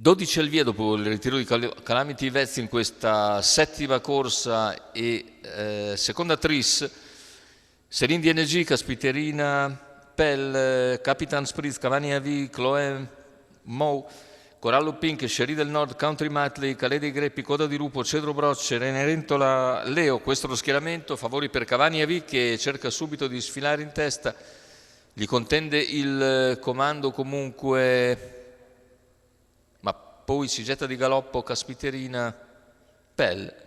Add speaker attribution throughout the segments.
Speaker 1: 12 al via dopo il ritiro di Calamity Vezzi in questa settima corsa e seconda tris. Céline DNG, Caspiterina, Pell, Capitan Spritz, Cavani AV, Chloé Mou, Corallo Pink, Sherry del Nord, Country Matley, Calais dei Greppi, Coda di Lupo, Cedro Brocce, Cenerentola Leo. Questo è lo schieramento, favori per Cavani AV che cerca subito di sfilare in testa, gli contende il comando comunque, ma poi si getta di galoppo Caspiterina, Pell.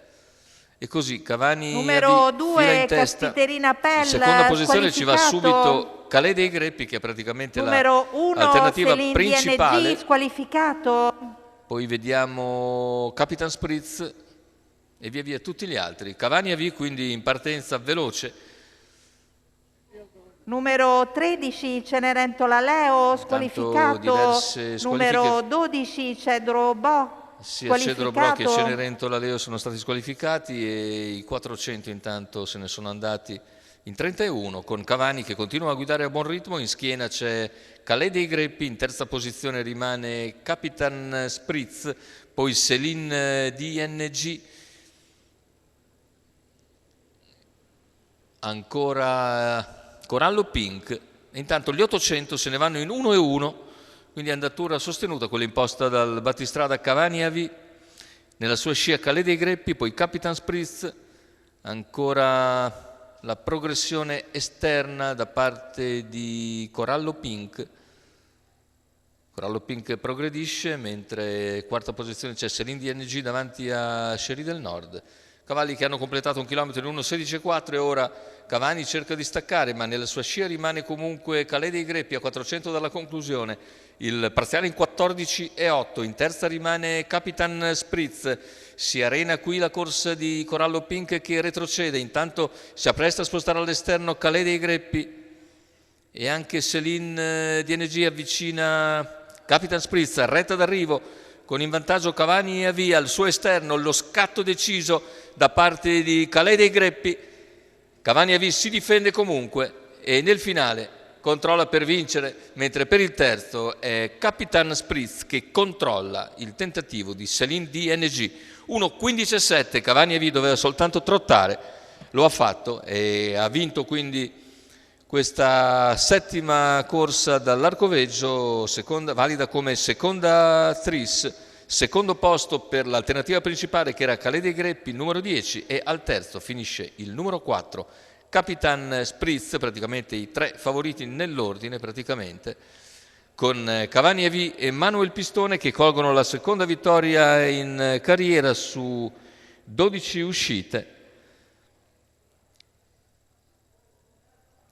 Speaker 1: E così Cavani
Speaker 2: numero 2
Speaker 1: fila in testa.
Speaker 2: Caspiterina Pell,
Speaker 1: in seconda posizione ci va subito Calais dei Greppi, che è praticamente l'alternativa principale.
Speaker 2: DNG, squalificato.
Speaker 1: Poi vediamo Capitan Spritz e via via tutti gli altri. Cavani AV quindi in partenza veloce.
Speaker 2: Numero 13 Cenerentola Leo, squalificato. Numero 12 Cedro Bo.
Speaker 1: Sia Cedro Bro che Cenerentola Leo sono stati squalificati e i 400 intanto se ne sono andati in 31, con Cavani che continua a guidare a buon ritmo. In schiena c'è Calais dei Greppi, in terza posizione rimane Capitan Spritz, poi Céline DNG, ancora Corallo Pink, e intanto gli 800 se ne vanno in 1 e 1. Quindi andatura sostenuta, quella imposta dal battistrada Cavani AV, nella sua scia Calais dei Greppi, poi Capitan Spritz, ancora la progressione esterna da parte di Corallo Pink. Corallo Pink progredisce, mentre quarta posizione c'è Céline DNG davanti a Sherry del Nord. Cavalli che hanno completato un chilometro in 1.16.4 e ora Cavani cerca di staccare, ma nella sua scia rimane comunque Calais dei Greppi a 400 dalla conclusione. Il parziale in 14.8, in terza rimane Capitan Spritz. Si arena qui la corsa di Corallo Pink che retrocede, intanto si appresta a spostare all'esterno Calais dei Greppi e anche Céline DNG avvicina Capitan Spritz, retta d'arrivo con in vantaggio Cavani AV al suo esterno, lo scatto deciso da parte di Calais dei Greppi. Cavani AV si difende comunque e nel finale controlla per vincere, mentre per il terzo è Capitan Spritz che controlla il tentativo di Céline DNG. 1.15.7, Cavani AV doveva soltanto trottare, lo ha fatto e ha vinto quindi questa settima corsa dall'Arcoveggio, valida come seconda tris, secondo posto per l'alternativa principale che era Calais dei Greppi, numero 10, e al terzo finisce il numero 4, Capitan Spritz, praticamente i tre favoriti nell'ordine praticamente, con Cavani AV e Manuel Pistone che colgono la seconda vittoria in carriera su 12 uscite.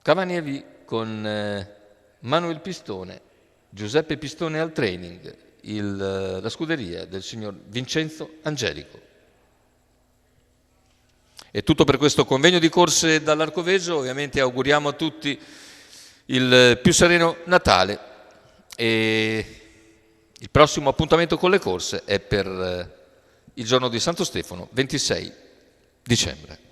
Speaker 1: Cavani AV con Manuel Pistone, Giuseppe Pistone al training, la scuderia del signor Vincenzo Angelico. È tutto per questo convegno di corse dall'Arcoveggio. Ovviamente auguriamo a tutti il più sereno Natale e il prossimo appuntamento con le corse è per il giorno di Santo Stefano, 26 dicembre.